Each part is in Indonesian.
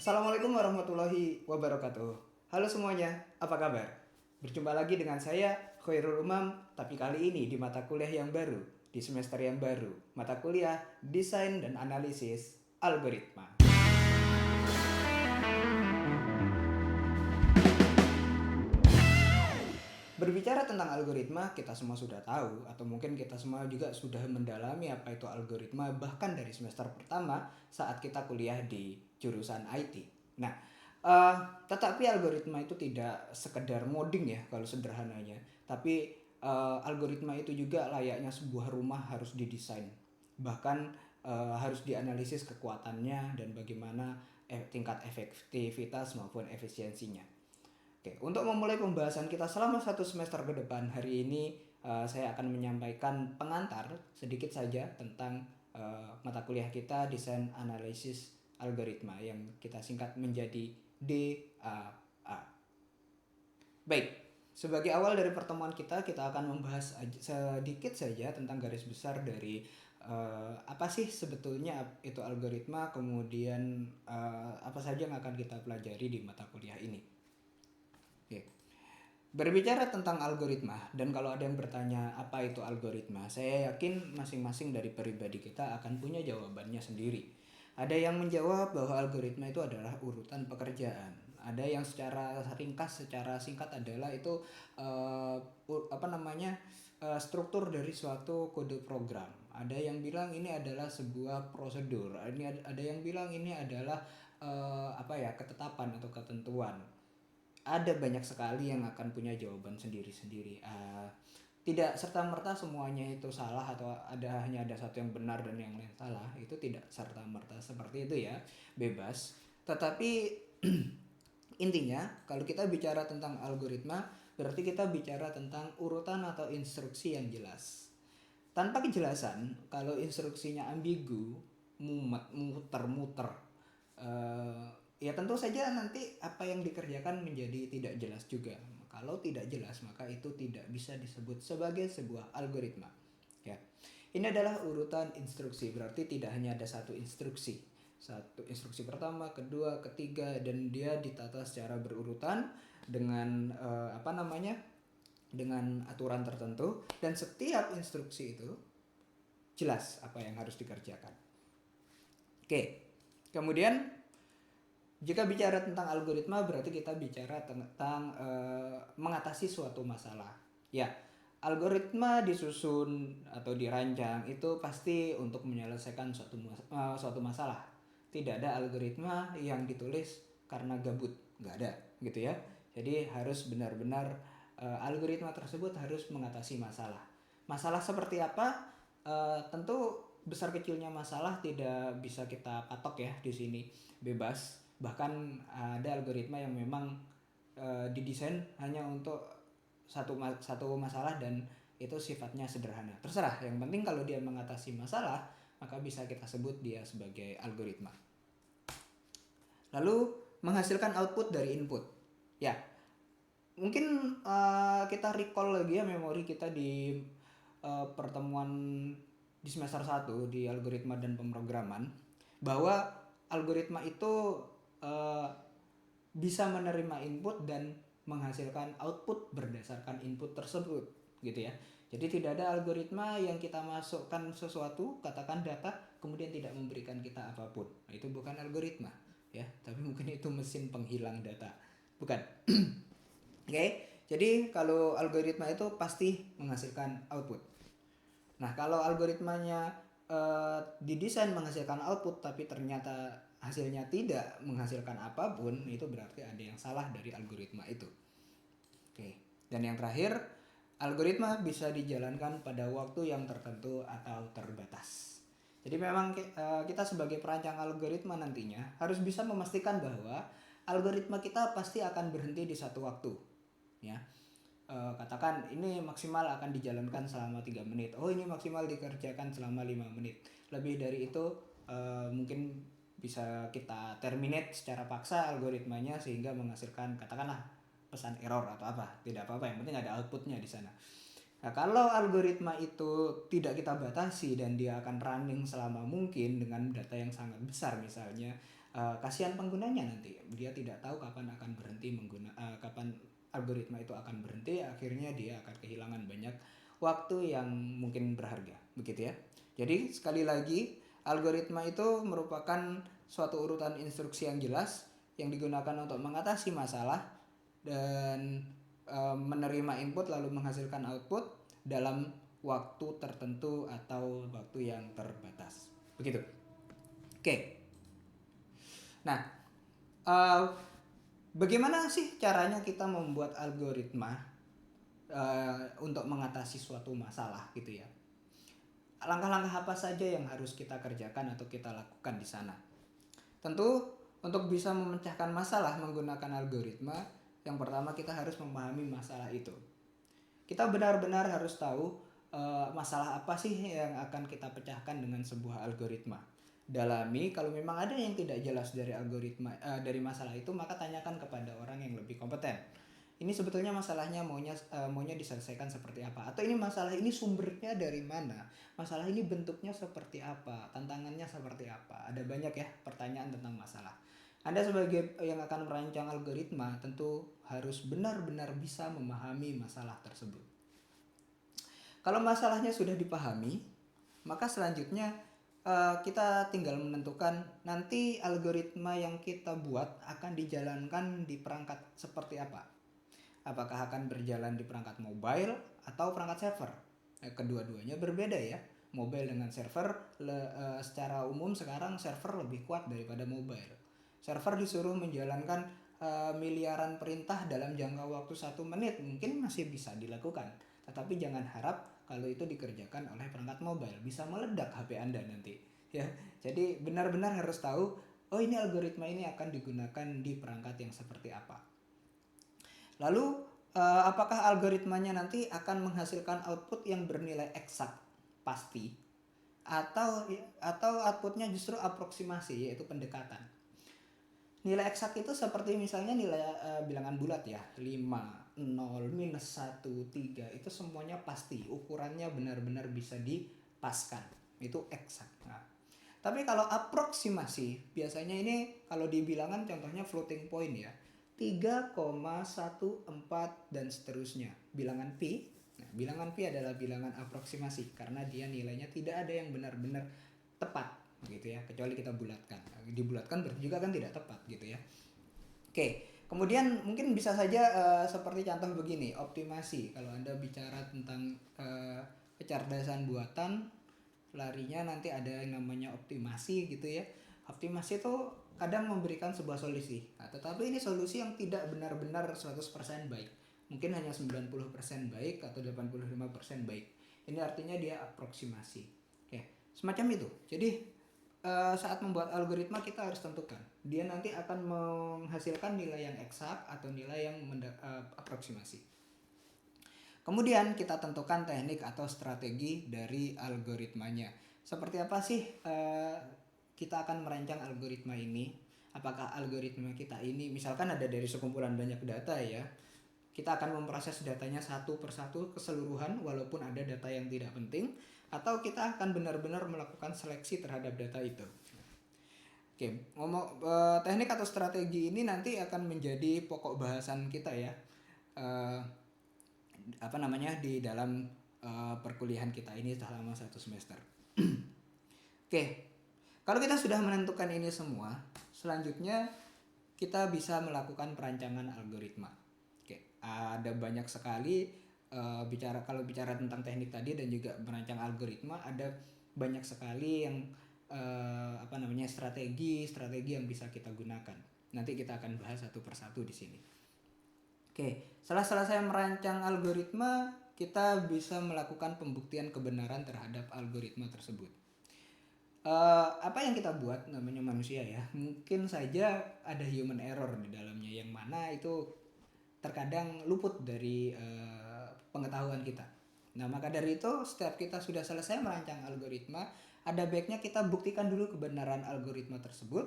Assalamualaikum warahmatullahi wabarakatuh. Halo semuanya, apa kabar? Berjumpa lagi dengan saya, Khairul Umam, tapi kali ini di mata kuliah yang baru, di semester yang baru, mata kuliah Desain dan Analisis Algoritma. Berbicara tentang algoritma, kita semua sudah tahu, atau mungkin kita semua juga sudah mendalami apa itu algoritma, bahkan dari semester pertama saat kita kuliah di jurusan IT. Nah, eh, tetapi algoritma itu tidak sekedar modding ya, kalau sederhananya. Tapi algoritma itu juga layaknya sebuah rumah harus didesain. Bahkan harus dianalisis kekuatannya dan bagaimana tingkat efektivitas maupun efisiensinya. Oke, untuk memulai pembahasan kita selama satu semester ke depan, hari ini saya akan menyampaikan pengantar sedikit saja tentang mata kuliah kita Desain Analisis Algoritma yang kita singkat menjadi DAA. Baik, sebagai awal dari pertemuan kita akan membahas sedikit saja tentang garis besar dari apa sih sebetulnya itu algoritma, kemudian apa saja yang akan kita pelajari di mata kuliah ini. Oke. Berbicara tentang algoritma, dan kalau ada yang bertanya apa itu algoritma, saya yakin masing-masing dari pribadi kita akan punya jawabannya sendiri. Ada yang menjawab bahwa algoritma itu adalah urutan pekerjaan. Ada yang secara ringkas, secara singkat adalah itu struktur dari suatu kode program. Ada yang bilang ini adalah sebuah prosedur. Ada yang bilang ini adalah ketetapan atau ketentuan. Ada banyak sekali yang akan punya jawaban sendiri-sendiri. Tidak serta-merta semuanya itu salah atau hanya ada satu yang benar dan yang lain salah. Itu tidak serta-merta seperti itu ya, bebas. Tetapi intinya kalau kita bicara tentang algoritma, berarti kita bicara tentang urutan atau instruksi yang jelas. Tanpa kejelasan, kalau instruksinya ambigu, muter-muter, ya tentu saja nanti apa yang dikerjakan menjadi tidak jelas juga. Kalau tidak jelas, maka itu tidak bisa disebut sebagai sebuah algoritma. Ya, ini adalah urutan instruksi, berarti tidak hanya ada satu instruksi. Satu instruksi pertama, kedua, ketiga, dan dia ditata secara berurutan dengan dengan aturan tertentu, dan setiap instruksi itu jelas apa yang harus dikerjakan. Oke, kemudian jika bicara tentang algoritma, berarti kita bicara tentang mengatasi suatu masalah. Ya, algoritma disusun atau dirancang itu pasti untuk menyelesaikan suatu masalah. Tidak ada algoritma yang ditulis karena gabut, nggak ada, gitu ya. Jadi harus benar-benar algoritma tersebut harus mengatasi masalah. Masalah seperti apa? Tentu besar kecilnya masalah tidak bisa kita patok ya di sini, bebas. Bahkan ada algoritma yang memang didesain hanya untuk satu masalah dan itu sifatnya sederhana. Terserah, yang penting kalau dia mengatasi masalah, maka bisa kita sebut dia sebagai algoritma. Lalu menghasilkan output dari input. Ya, mungkin kita recall lagi ya memori kita di pertemuan di semester 1 di algoritma dan pemrograman, bahwa algoritma itu bisa menerima input dan menghasilkan output berdasarkan input tersebut, gitu ya. Jadi tidak ada algoritma yang kita masukkan sesuatu, katakan data, kemudian tidak memberikan kita apapun. Nah, itu bukan algoritma ya, tapi mungkin itu mesin penghilang data. Bukan. Oke, jadi kalau algoritma itu pasti menghasilkan output. Nah, kalau algoritmanya didesain menghasilkan output tapi ternyata hasilnya tidak menghasilkan apapun, itu berarti ada yang salah dari algoritma itu. Oke. Dan yang terakhir, algoritma bisa dijalankan pada waktu yang tertentu atau terbatas. Jadi memang kita sebagai perancang algoritma nantinya harus bisa memastikan bahwa algoritma kita pasti akan berhenti di satu waktu. Ya. Katakan ini maksimal akan dijalankan selama 3 menit. Oh, ini maksimal dikerjakan selama 5 menit. Lebih dari itu mungkin bisa kita terminate secara paksa algoritmanya sehingga menghasilkan katakanlah pesan error atau apa. Tidak apa-apa, yang penting ada outputnya di sana. Nah, kalau algoritma itu tidak kita batasi dan dia akan running selama mungkin dengan data yang sangat besar misalnya, Kasihan penggunanya nanti, dia tidak tahu kapan akan berhenti kapan algoritma itu akan berhenti, akhirnya dia akan kehilangan banyak waktu yang mungkin berharga, begitu ya. Jadi sekali lagi, algoritma itu merupakan suatu urutan instruksi yang jelas yang digunakan untuk mengatasi masalah dan menerima input lalu menghasilkan output dalam waktu tertentu atau waktu yang terbatas. Begitu. Oke. Nah, uh, bagaimana sih caranya kita membuat algoritma untuk mengatasi suatu masalah gitu ya? Langkah-langkah apa saja yang harus kita kerjakan atau kita lakukan di sana? Tentu untuk bisa memecahkan masalah menggunakan algoritma, yang pertama kita harus memahami masalah itu. Kita benar-benar harus tahu masalah apa sih yang akan kita pecahkan dengan sebuah algoritma. Dalami, kalau memang ada yang tidak jelas dari algoritma dari masalah itu, maka tanyakan kepada orang yang lebih kompeten. Ini sebetulnya masalahnya maunya diselesaikan seperti apa, atau ini masalah ini sumbernya dari mana, masalah ini bentuknya seperti apa, tantangannya seperti apa. Ada banyak ya pertanyaan tentang masalah. Anda sebagai yang akan merancang algoritma tentu harus benar-benar bisa memahami masalah tersebut. Kalau masalahnya sudah dipahami, maka selanjutnya kita tinggal menentukan nanti algoritma yang kita buat akan dijalankan di perangkat seperti apa. Apakah akan berjalan di perangkat mobile atau perangkat server? Kedua-duanya berbeda ya. Mobile dengan server, secara umum sekarang server lebih kuat daripada mobile. Server disuruh menjalankan miliaran perintah dalam jangka waktu 1 menit, mungkin masih bisa dilakukan. Tetapi jangan harap kalau itu dikerjakan oleh perangkat mobile, bisa meledak HP Anda nanti. Ya, jadi benar-benar harus tahu, oh ini algoritma ini akan digunakan di perangkat yang seperti apa. Lalu apakah algoritmanya nanti akan menghasilkan output yang bernilai eksak pasti atau outputnya justru aproksimasi, yaitu pendekatan. Nilai eksak itu seperti misalnya nilai bilangan bulat ya, 5, 0, minus 1, 3, itu semuanya pasti, ukurannya benar-benar bisa dipaskan, itu eksak. Nah, tapi kalau aproksimasi, biasanya ini kalau di bilangan contohnya floating point ya, 3,14 dan seterusnya. Bilangan pi. Nah, bilangan pi adalah bilangan aproksimasi karena dia nilainya tidak ada yang benar-benar tepat gitu ya, kecuali kita bulatkan. Dibulatkan berarti juga kan tidak tepat gitu ya. Oke, kemudian mungkin bisa saja seperti contoh begini, optimasi. Kalau Anda bicara tentang kecerdasan buatan, larinya nanti ada yang namanya optimasi gitu ya. Optimasi itu kadang memberikan sebuah solusi, tetapi ini solusi yang tidak benar-benar 100% baik. Mungkin hanya 90% baik atau 85% baik. Ini artinya dia aproksimasi. Oke, semacam itu. Jadi saat membuat algoritma kita harus tentukan dia nanti akan menghasilkan nilai yang eksak atau nilai yang aproksimasi. Kemudian kita tentukan teknik atau strategi dari algoritmanya. Seperti apa sih kita akan merancang algoritma ini? Apakah algoritma kita ini misalkan ada dari sekumpulan banyak data ya, kita akan memproses datanya satu persatu keseluruhan walaupun ada data yang tidak penting, atau kita akan benar-benar melakukan seleksi terhadap data itu. Oke, ngomong teknik atau strategi ini nanti akan menjadi pokok bahasan kita ya, di dalam perkuliahan kita ini selama 1 semester. Oke, kalau kita sudah menentukan ini semua, selanjutnya kita bisa melakukan perancangan algoritma. Oke, ada banyak sekali kalau bicara tentang teknik tadi dan juga merancang algoritma, ada banyak sekali yang strategi yang bisa kita gunakan. Nanti kita akan bahas satu persatu di sini. Oke, setelah selesai merancang algoritma, kita bisa melakukan pembuktian kebenaran terhadap algoritma tersebut. Apa yang kita buat namanya manusia ya, mungkin saja ada human error di dalamnya yang mana itu terkadang luput dari pengetahuan kita. Nah, maka dari itu setiap kita sudah selesai merancang algoritma, ada baiknya kita buktikan dulu kebenaran algoritma tersebut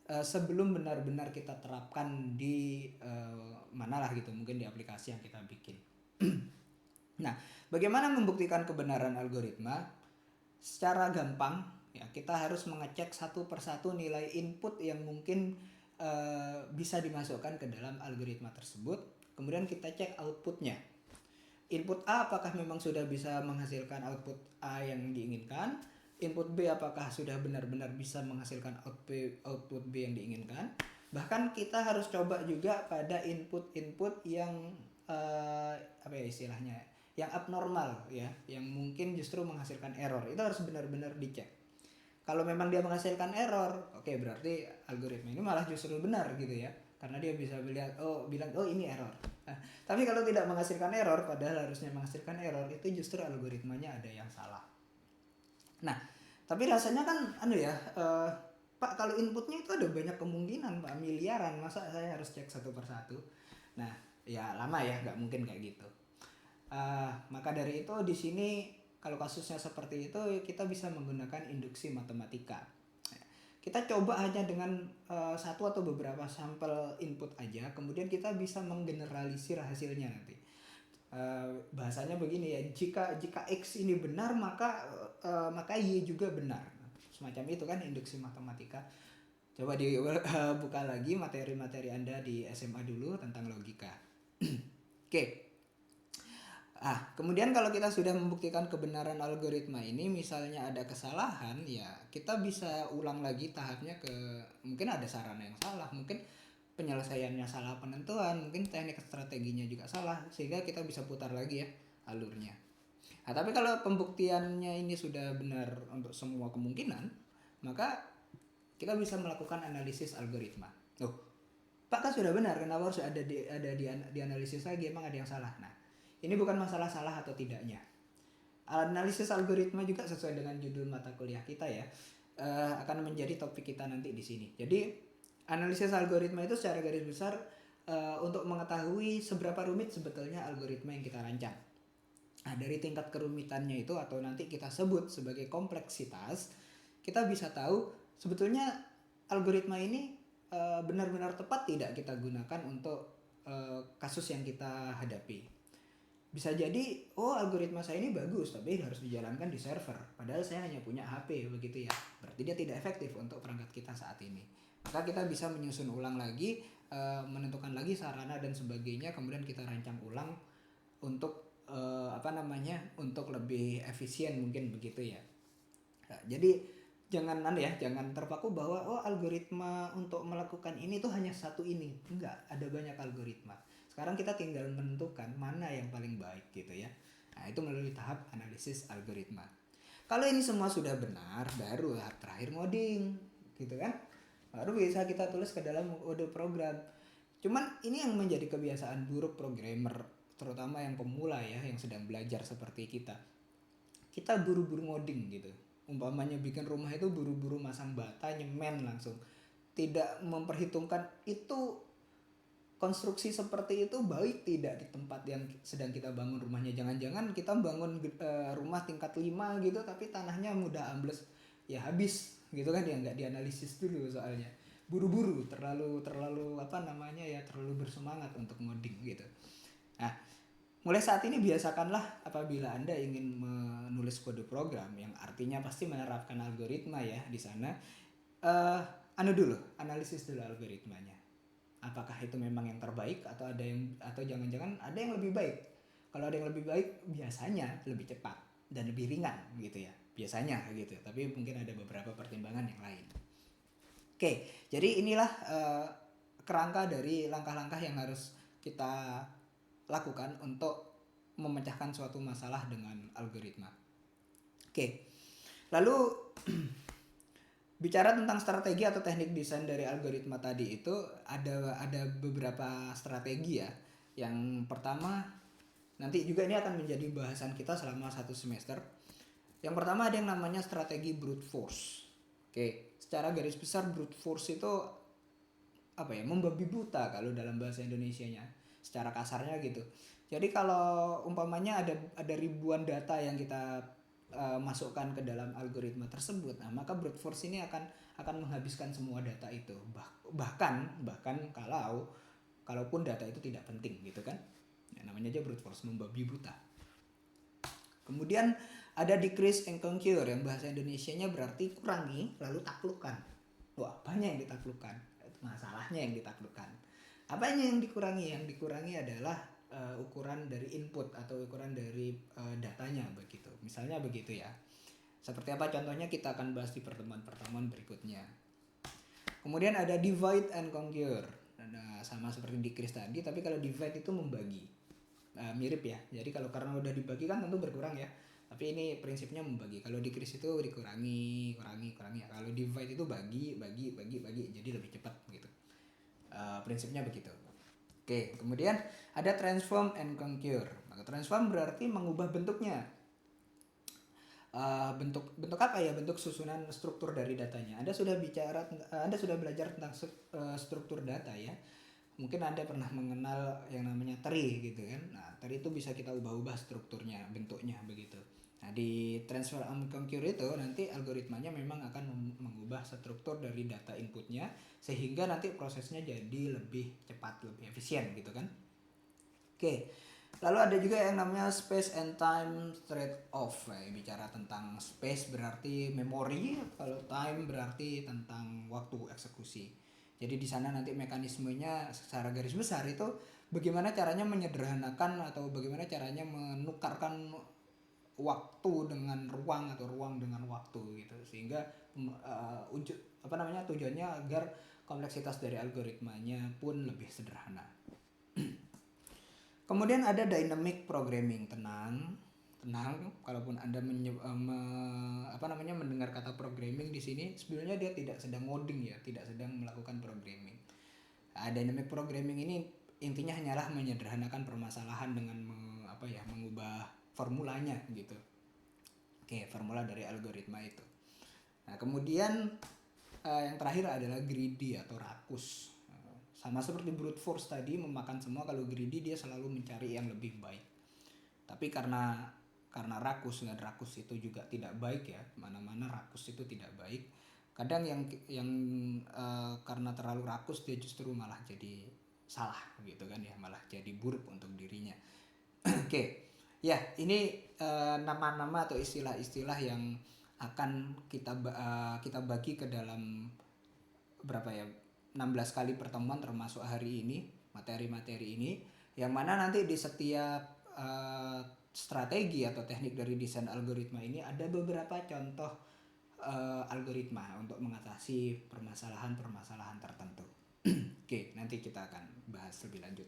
sebelum benar-benar kita terapkan di manalah gitu, mungkin di aplikasi yang kita bikin. Nah, bagaimana membuktikan kebenaran algoritma? Secara gampang Ya, kita harus mengecek satu persatu nilai input yang mungkin bisa dimasukkan ke dalam algoritma tersebut. Kemudian kita cek outputnya. Input A apakah memang sudah bisa menghasilkan output A yang diinginkan. Input B apakah sudah benar-benar bisa menghasilkan output B yang diinginkan. Bahkan kita harus coba juga pada input-input yang apa ya istilahnya, yang abnormal ya, yang mungkin justru menghasilkan error. Itu harus benar-benar dicek. Kalau memang dia menghasilkan error, oke, berarti algoritma ini malah justru benar gitu ya, karena dia bisa bilang oh ini error. Nah, tapi kalau tidak menghasilkan error, padahal harusnya menghasilkan error, itu justru algoritmanya ada yang salah. Nah, tapi rasanya kan Pak, kalau inputnya itu ada banyak kemungkinan Pak, miliaran, masa saya harus cek satu persatu? Nah, ya lama ya, nggak mungkin kayak gitu. Maka dari itu di sini kalau kasusnya seperti itu kita bisa menggunakan induksi matematika. Kita coba hanya dengan satu atau beberapa sampel input aja, kemudian kita bisa menggeneralisir hasilnya nanti. Bahasanya begini ya, jika X ini benar maka Y juga benar. Semacam itu kan induksi matematika. Coba dibuka lagi materi-materi Anda di SMA dulu tentang logika. Oke. Kemudian kalau kita sudah membuktikan kebenaran algoritma ini, misalnya ada kesalahan, ya kita bisa ulang lagi tahapnya mungkin ada sarana yang salah, mungkin penyelesaiannya salah penentuan, mungkin teknik strateginya juga salah, sehingga kita bisa putar lagi ya alurnya. Tapi kalau pembuktiannya ini sudah benar untuk semua kemungkinan, maka kita bisa melakukan analisis algoritma. Pak kan sudah benar, kenapa harus ada di analisis lagi, emang ada yang salah? Nah, ini bukan masalah salah atau tidaknya. Analisis algoritma juga sesuai dengan judul mata kuliah kita ya, akan menjadi topik kita nanti di sini. Jadi analisis algoritma itu secara garis besar untuk mengetahui seberapa rumit sebetulnya algoritma yang kita rancang. Nah, dari tingkat kerumitannya itu atau nanti kita sebut sebagai kompleksitas, kita bisa tahu sebetulnya algoritma ini benar-benar tepat tidak kita gunakan untuk kasus yang kita hadapi. Bisa jadi, algoritma saya ini bagus, tapi harus dijalankan di server. Padahal saya hanya punya HP, begitu ya. Berarti dia tidak efektif untuk perangkat kita saat ini. Maka kita bisa menyusun ulang lagi, menentukan lagi sarana dan sebagainya, kemudian kita rancang ulang untuk untuk lebih efisien mungkin begitu ya. Nah, jadi jangan terpaku bahwa algoritma untuk melakukan ini tuh hanya satu ini. Enggak, ada banyak algoritma. Sekarang kita tinggal menentukan mana yang paling baik gitu ya. Nah, itu melalui tahap analisis algoritma. Kalau ini semua sudah benar, baru terakhir ngoding gitu kan. Baru bisa kita tulis ke dalam kode program. Cuman ini yang menjadi kebiasaan buruk programmer, terutama yang pemula ya, yang sedang belajar seperti kita. Kita buru-buru ngoding gitu. Umpamanya bikin rumah itu buru-buru masang bata, nyemen langsung. Tidak memperhitungkan itu konstruksi seperti itu baik tidak di tempat yang sedang kita bangun rumahnya. Jangan-jangan kita bangun rumah tingkat 5 gitu tapi tanahnya mudah ambles, ya habis gitu kan, ya nggak dianalisis dulu soalnya. Buru-buru, terlalu terlalu bersemangat untuk ngoding gitu. Nah, mulai saat ini biasakanlah apabila Anda ingin menulis kode program yang artinya pasti menerapkan algoritma ya di sana, analisis dulu algoritmanya. Apakah itu memang yang terbaik atau jangan-jangan ada yang lebih baik. Kalau ada yang lebih baik biasanya lebih cepat dan lebih ringan gitu ya. Biasanya gitu. Tapi mungkin ada beberapa pertimbangan yang lain. Oke, jadi inilah kerangka dari langkah-langkah yang harus kita lakukan untuk memecahkan suatu masalah dengan algoritma. Oke. Lalu bicara tentang strategi atau teknik desain dari algoritma tadi itu ada beberapa strategi ya. Yang pertama, nanti juga ini akan menjadi bahasan kita selama 1 semester. Yang pertama ada yang namanya strategi brute force. Oke, secara garis besar brute force itu membabi buta kalau dalam bahasa Indonesianya, secara kasarnya gitu. Jadi kalau umpamanya ada ribuan data yang kita masukkan ke dalam algoritma tersebut, nah maka brute force ini akan menghabiskan semua data itu, bahkan kalaupun data itu tidak penting gitu kan, ya, namanya aja brute force, membabi buta. Kemudian Ada decrease and conquer, yang bahasa Indonesianya berarti kurangi lalu taklukkan. Wah, banyak yang ditaklukkan. Masalahnya yang ditaklukkan. Apanya yang dikurangi? Yang dikurangi adalah ukuran dari input atau ukuran dari datanya begitu. Misalnya begitu ya. Seperti apa contohnya kita akan bahas di pertemuan-pertemuan berikutnya. Kemudian ada divide and conquer. Nah, sama seperti decrease tadi, tapi kalau divide itu membagi. Mirip ya. Jadi kalau karena udah dibagi kan tentu berkurang ya. Tapi ini prinsipnya membagi. Kalau decrease itu dikurangi, kurangi. Kalau divide itu bagi. Jadi lebih cepat gitu. Prinsipnya begitu. Oke, kemudian ada transform and conquer. Maka transform berarti mengubah bentuknya. Bentuk apa ya? Bentuk susunan struktur dari datanya. Anda sudah belajar tentang struktur data ya. Mungkin Anda pernah mengenal yang namanya tree gitu kan. Nah, tree itu bisa kita ubah-ubah strukturnya, bentuknya begitu. Nah, di transfer and conquer itu nanti algoritmanya memang akan mengubah struktur dari data inputnya sehingga nanti prosesnya jadi lebih cepat, lebih efisien gitu kan. Oke. Lalu ada juga yang namanya space and time trade-off. Bicara tentang space berarti memori, kalau time berarti tentang waktu eksekusi. Jadi di sana nanti mekanismenya secara garis besar itu bagaimana caranya menyederhanakan atau bagaimana caranya menukarkan waktu dengan ruang atau ruang dengan waktu gitu, sehingga tujuannya agar kompleksitas dari algoritmanya pun lebih sederhana. Kemudian ada dynamic programming. Tenang, kalaupun Anda mendengar kata programming di sini, sebenarnya dia tidak sedang ngoding ya, tidak sedang melakukan programming. Dynamic programming ini intinya hanyalah menyederhanakan permasalahan dengan mengubah formulanya gitu. Oke, formula dari algoritma itu. Nah, kemudian yang terakhir adalah greedy atau rakus. Sama seperti brute force tadi memakan semua, kalau greedy dia selalu mencari yang lebih baik. Tapi karena rakus, dan rakus itu juga tidak baik ya, mana-mana rakus itu tidak baik. Kadang yang karena terlalu rakus dia justru malah jadi salah gitu kan ya, malah jadi buruk untuk dirinya. Oke. Ya, ini nama-nama atau istilah-istilah yang akan kita bagi ke dalam 16 kali pertemuan termasuk hari ini, materi-materi ini, yang mana nanti di setiap strategi atau teknik dari desain algoritma ini ada beberapa contoh algoritma untuk mengatasi permasalahan-permasalahan tertentu. Oke, nanti kita akan bahas lebih lanjut.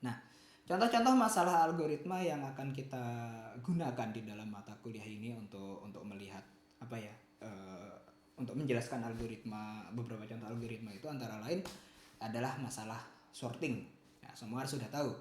Nah, contoh-contoh masalah algoritma yang akan kita gunakan di dalam mata kuliah ini untuk melihat untuk menjelaskan beberapa contoh algoritma itu antara lain adalah masalah sorting. Nah, semua sudah tahu.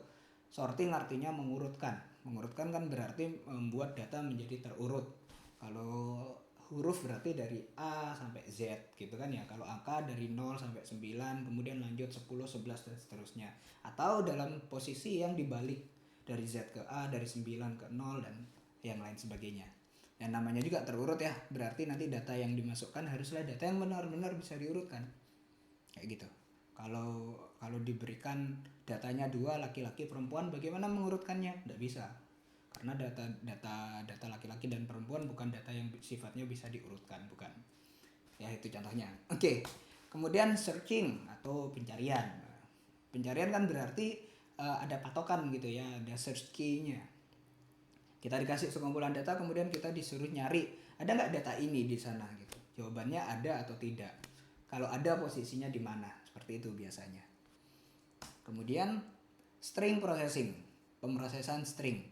Sorting artinya mengurutkan. Mengurutkan kan berarti membuat data menjadi terurut. Kalau huruf berarti dari A sampai Z gitu kan ya. Kalau angka dari 0 sampai 9, kemudian lanjut 10, 11 dan seterusnya. Atau dalam posisi yang dibalik dari Z ke A, dari 9 ke 0 dan yang lain sebagainya. Dan namanya juga terurut ya, berarti nanti data yang dimasukkan haruslah data yang benar-benar bisa diurutkan. Kayak gitu. Kalau diberikan datanya 2 laki-laki perempuan, bagaimana mengurutkannya? Tidak bisa. Karena data laki-laki dan perempuan bukan data yang sifatnya bisa diurutkan, bukan. Ya, itu contohnya. Oke. Kemudian searching atau pencarian. Pencarian kan berarti ada patokan gitu ya, ada search key-nya. Kita dikasih sekumpulan data, kemudian kita disuruh nyari, ada nggak data ini di sana gitu. Jawabannya ada atau tidak. Kalau ada, posisinya di mana? Seperti itu biasanya. Kemudian string processing, pemrosesan string.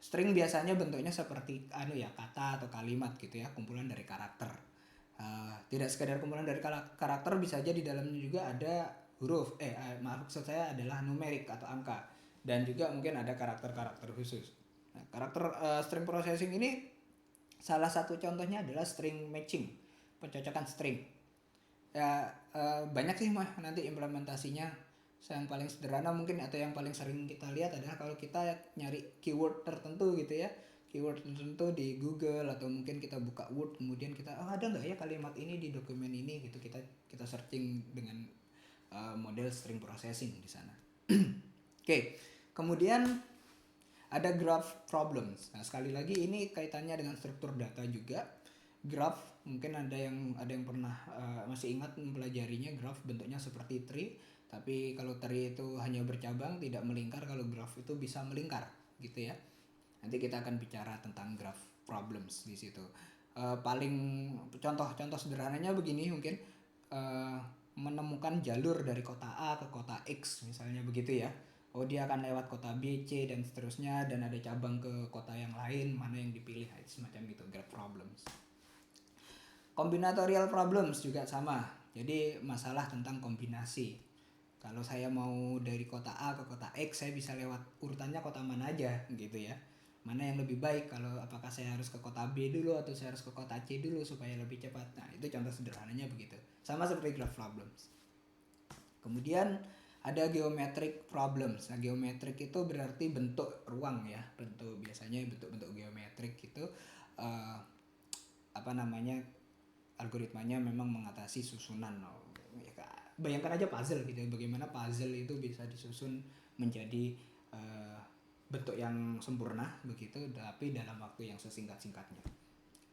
String biasanya bentuknya seperti kata atau kalimat gitu ya, kumpulan dari karakter. Tidak sekedar kumpulan dari karakter, bisa aja di dalamnya juga ada huruf. Maksud saya adalah numerik atau angka, dan juga mungkin ada karakter-karakter khusus. Nah, string processing ini salah satu contohnya adalah string matching, pencocokan string. Ya, banyak sih nanti implementasinya. Yang paling sederhana mungkin atau yang paling sering kita lihat adalah kalau kita nyari keyword tertentu gitu ya, keyword tertentu di Google, atau mungkin kita buka Word, kemudian kita ada nggak ya kalimat ini di dokumen ini gitu, kita searching dengan model string processing di sana. Oke. Kemudian ada graph problems. Nah, sekali lagi ini kaitannya dengan struktur data juga. Graph mungkin ada yang pernah masih ingat mempelajarinya. Graph bentuknya seperti tree, tapi kalau tree itu hanya bercabang tidak melingkar, kalau graph itu bisa melingkar gitu ya. Nanti kita akan bicara tentang graph problems di situ. Paling contoh sederhananya begini mungkin, menemukan jalur dari kota A ke kota X misalnya begitu ya. Oh, dia akan lewat kota B, C dan seterusnya, dan ada cabang ke kota yang lain, mana yang dipilih, semacam itu graph problems. Combinatorial problems juga sama. Jadi masalah tentang kombinasi. Kalau saya mau dari kota A ke kota X, saya bisa lewat urutannya kota mana aja gitu ya. Mana yang lebih baik, kalau apakah saya harus ke kota B dulu atau saya harus ke kota C dulu supaya lebih cepat. Nah, itu contoh sederhananya begitu. Sama seperti graph problems. Kemudian ada geometric problems. Nah, geometric itu berarti bentuk ruang ya. Biasanya bentuk-bentuk geometrik itu algoritmanya memang mengatasi susunan. Bayangkan aja puzzle gitu ya, bagaimana puzzle itu bisa disusun menjadi bentuk yang sempurna begitu, tapi dalam waktu yang sesingkat-singkatnya,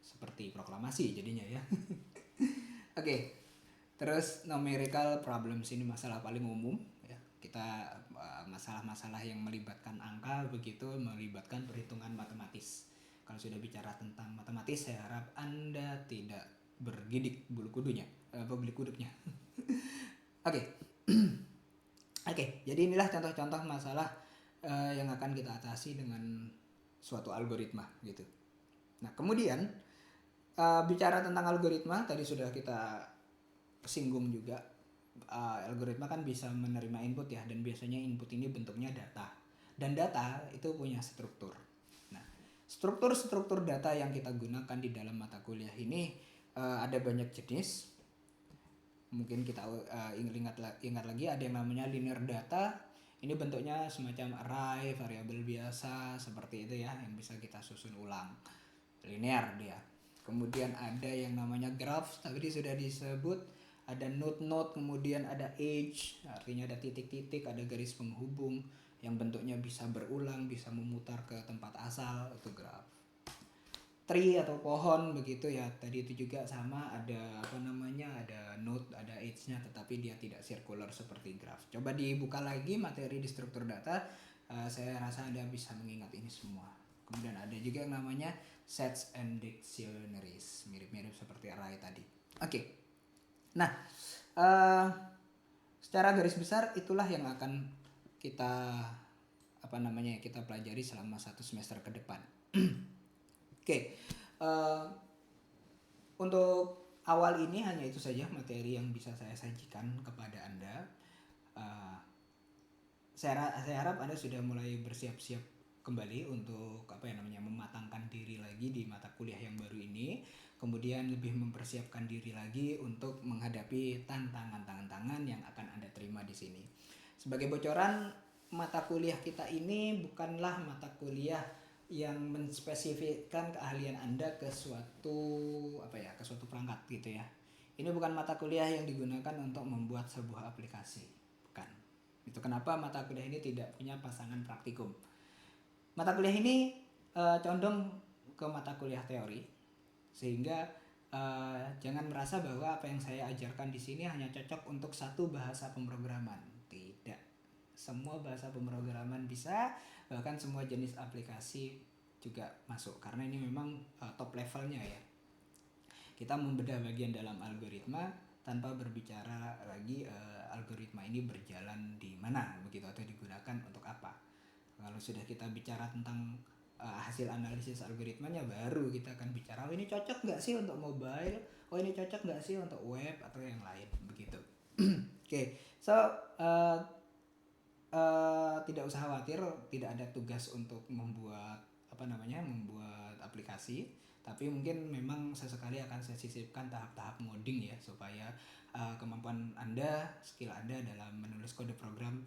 seperti proklamasi jadinya ya. Oke. Terus numerical problems, ini masalah paling umum ya. Kita masalah-masalah yang melibatkan angka begitu, melibatkan perhitungan matematis. Kalau sudah bicara tentang matematis, saya harap Anda tidak bergidik bulu kuduknya. Oke. Oke, jadi inilah contoh-contoh masalah yang akan kita atasi dengan suatu algoritma gitu. Nah, kemudian bicara tentang algoritma, tadi sudah kita singgung juga. Algoritma kan bisa menerima input ya, dan biasanya input ini bentuknya data, dan data itu punya struktur. Nah, struktur data yang kita gunakan di dalam mata kuliah ini ada banyak jenis. Mungkin kita ingat lagi, ada yang namanya linear data. Ini bentuknya semacam array, variabel biasa seperti itu ya, yang bisa kita susun ulang, linear dia. Kemudian ada yang namanya graph, tadi sudah disebut, ada node, kemudian ada edge, artinya ada titik-titik, ada garis penghubung yang bentuknya bisa berulang, bisa memutar ke tempat asal, itu graph. Tree atau pohon begitu ya, tadi itu juga sama, ada ada node, ada edge-nya, tetapi dia tidak circular seperti graph. Coba dibuka lagi materi di struktur data, saya rasa Anda bisa mengingat ini semua. Kemudian ada juga yang namanya sets and dictionaries, mirip-mirip seperti array tadi. Oke. Nah, secara garis besar itulah yang akan kita kita pelajari selama 1 semester ke depan. Oke. Untuk awal ini hanya itu saja materi yang bisa saya sajikan kepada Anda. Saya harap Anda sudah mulai bersiap-siap kembali untuk mematangkan diri lagi di mata kuliah yang baru ini, kemudian lebih mempersiapkan diri lagi untuk menghadapi tantangan yang akan Anda terima di sini. Sebagai bocoran, mata kuliah kita ini bukanlah mata kuliah yang menspesifikkan keahlian Anda ke suatu perangkat gitu ya. Ini bukan mata kuliah yang digunakan untuk membuat sebuah aplikasi, bukan. Itu kenapa mata kuliah ini tidak punya pasangan praktikum. Mata kuliah ini condong ke mata kuliah teori, sehingga jangan merasa bahwa apa yang saya ajarkan di sini hanya cocok untuk satu bahasa pemrograman. Tidak, semua bahasa pemrograman bisa, bahkan semua jenis aplikasi juga masuk, karena ini memang top levelnya ya. Kita membedah bagian dalam algoritma tanpa berbicara lagi algoritma ini berjalan di mana begitu, atau digunakan untuk apa. Kalau sudah kita bicara tentang hasil analisis algoritmanya, baru kita akan bicara, oh ini cocok nggak sih untuk mobile, oh ini cocok nggak sih untuk web atau yang lain begitu. Oke. So tidak usah khawatir, tidak ada tugas untuk membuat membuat aplikasi, tapi mungkin memang sesekali akan saya sisipkan tahap-tahap ngoding ya, supaya kemampuan Anda, skill Anda dalam menulis kode program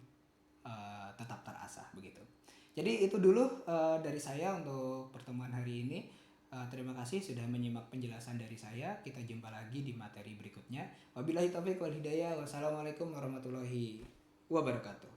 tetap terasah begitu. Jadi itu dulu dari saya untuk pertemuan hari ini. Terima kasih sudah menyimak penjelasan dari saya. Kita jumpa lagi di materi berikutnya. Wabillahi taufiq wal hidayah. Wassalamualaikum warahmatullahi wabarakatuh.